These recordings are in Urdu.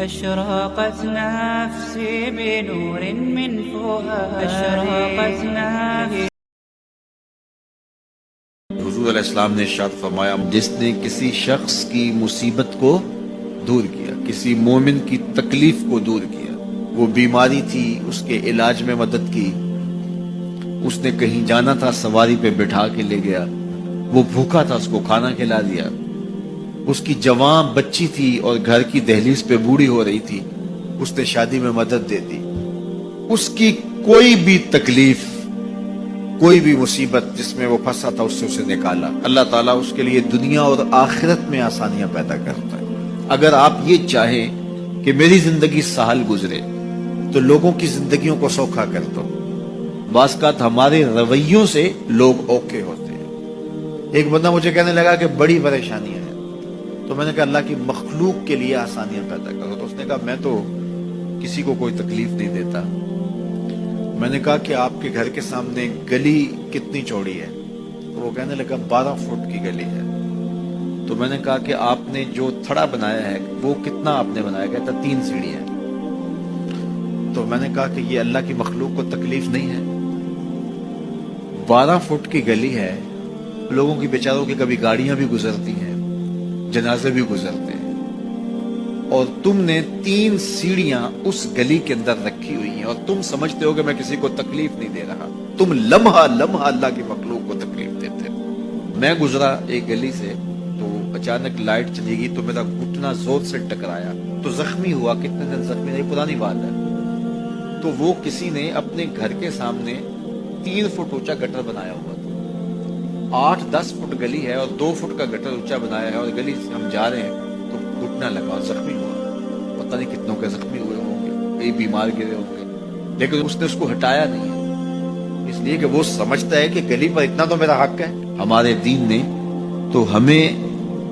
أشرقت نفسي بنور من فؤادي أشرقت نفسي. حضور علیہ السلام نے ارشاد فرمایا، جس نے کسی شخص کی مصیبت کو دور کیا، کسی مومن کی تکلیف کو دور کیا، وہ بیماری تھی اس کے علاج میں مدد کی، اس نے کہیں جانا تھا سواری پہ بٹھا کے لے گیا، وہ بھوکا تھا اس کو کھانا کھلا دیا، اس کی جوان بچی تھی اور گھر کی دہلیز پہ بوڑھی ہو رہی تھی، اس نے شادی میں مدد دے دی، اس کی کوئی بھی تکلیف، کوئی بھی مصیبت جس میں وہ پھنسا تھا اس سے اسے نکالا۔ اللہ تعالیٰ اس کے لیے دنیا اور آخرت میں آسانیاں پیدا کرتا ہے۔ اگر آپ یہ چاہیں کہ میری زندگی سہل گزرے تو لوگوں کی زندگیوں کو سوکھا کر دو۔ بعض اوقات ہمارے رویوں سے لوگ اوکے ہوتے ہیں۔ ایک بندہ مجھے کہنے لگا کہ بڑی پریشانیاں ہیں، تو میں نے کہا اللہ کی مخلوق کے لیے آسانیاں پیدا کرو۔ تو اس نے کہا میں تو کسی کو کوئی تکلیف نہیں دیتا۔ میں نے کہا کہ آپ کے گھر کے سامنے گلی کتنی چوڑی ہے؟ تو وہ کہنے لگا 12 فٹ کی گلی ہے۔ تو میں نے کہا کہ آپ نے جو تھڑا بنایا ہے وہ کتنا آپ نے بنایا؟ کہتا 3 سیڑھیاں۔ تو میں نے کہا کہ یہ اللہ کی مخلوق کو تکلیف نہیں ہے؟ 12 فٹ کی گلی ہے، لوگوں کی بیچاروں کی کبھی گاڑیاں بھی گزرتی ہیں، جنازے بھی گزرتے ہیں، اور تم نے 3 سیڑھیاں اس گلی کے اندر رکھی ہوئی ہیں، اور تم سمجھتے ہو کہ میں کسی کو تکلیف نہیں دے رہا۔ تم لمحہ لمحہ اللہ کی مخلوق کو تکلیف دیتے ہو۔ میں گزرا ایک گلی سے تو اچانک لائٹ چلی گئی تو میرا گھٹنا زور سے ٹکرایا تو زخمی ہوا۔ کتنے دن زخمی نہیں، پرانی بات ہے۔ تو وہ کسی نے اپنے گھر کے سامنے 3 فٹ اونچا گٹر بنایا ہوا تھا۔ 8-10 فٹ گلی ہے اور 2 فٹ کا گٹر اونچا بنایا ہے، اور گلی سے ہم جا رہے ہیں تو گھٹنا لگا اور زخمی ہوا۔ پتہ نہیں کتنوں کے زخمی ہوئے ہوں گے، کئی بیمار گرے ہوں گے، لیکن اس نے اس کو ہٹایا نہیں ہے، اس لیے کہ وہ سمجھتا ہے کہ گلی پر اتنا تو میرا حق ہے۔ ہمارے دین نے تو ہمیں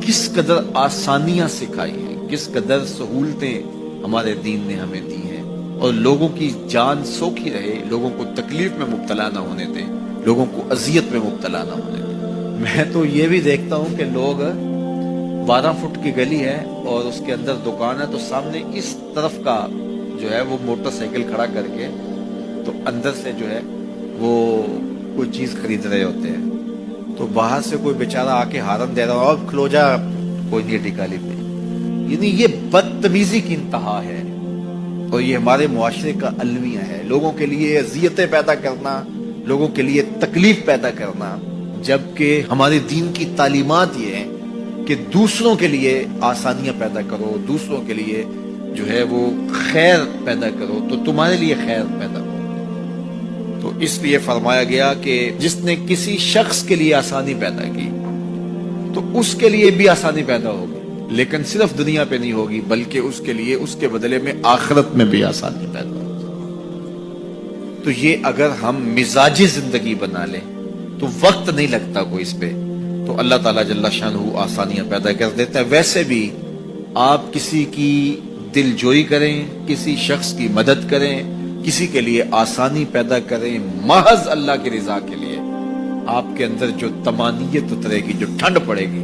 کس قدر آسانیاں سکھائی ہیں، کس قدر سہولتیں ہمارے دین نے ہمیں دی ہیں، اور لوگوں کی جان سوکھی رہے، لوگوں کو تکلیف میں مبتلا نہ ہونے دیں، لوگوں کو اذیت میں مبتلا نہ ہونے دیں۔ میں تو یہ بھی دیکھتا ہوں کہ لوگ 12 فٹ کی گلی ہے اور اس کے اندر دکان ہے، تو سامنے اس طرف کا جو ہے وہ موٹر سائیکل کھڑا کر کے تو اندر سے جو ہے وہ کوئی چیز خرید رہے ہوتے ہیں، تو باہر سے کوئی بیچارہ آ کے ہارن دے رہا ہو، اب کھلو جا، کوئی نہیں ٹکالی پہ۔ یعنی یہ بدتمیزی کی انتہا ہے، اور یہ ہمارے معاشرے کا المیہ ہے، لوگوں کے لیے اذیتیں پیدا کرنا، لوگوں کے لیے تکلیف پیدا کرنا، جبکہ ہمارے دین کی تعلیمات یہ ہیں کہ دوسروں کے لیے آسانیاں پیدا کرو، دوسروں کے لیے جو ہے وہ خیر پیدا کرو تو تمہارے لیے خیر پیدا ہو۔ تو اس لیے فرمایا گیا کہ جس نے کسی شخص کے لیے آسانی پیدا کی تو اس کے لیے بھی آسانی پیدا ہوگی، لیکن صرف دنیا پہ نہیں ہوگی بلکہ اس کے لیے اس کے بدلے میں آخرت میں بھی آسانی پیدا ہوگی۔ تو یہ اگر ہم مزاجی زندگی بنا لیں تو وقت نہیں لگتا کوئی اس پہ، تو اللہ تعالیٰ جل شانہ آسانیاں پیدا کر دیتا ہے۔ ویسے بھی آپ کسی کی دل جوئی کریں، کسی شخص کی مدد کریں، کسی کے لیے آسانی پیدا کریں محض اللہ کی رضا کے لیے، آپ کے اندر جو طمانینت اترے گی، جو ٹھنڈ پڑے گی،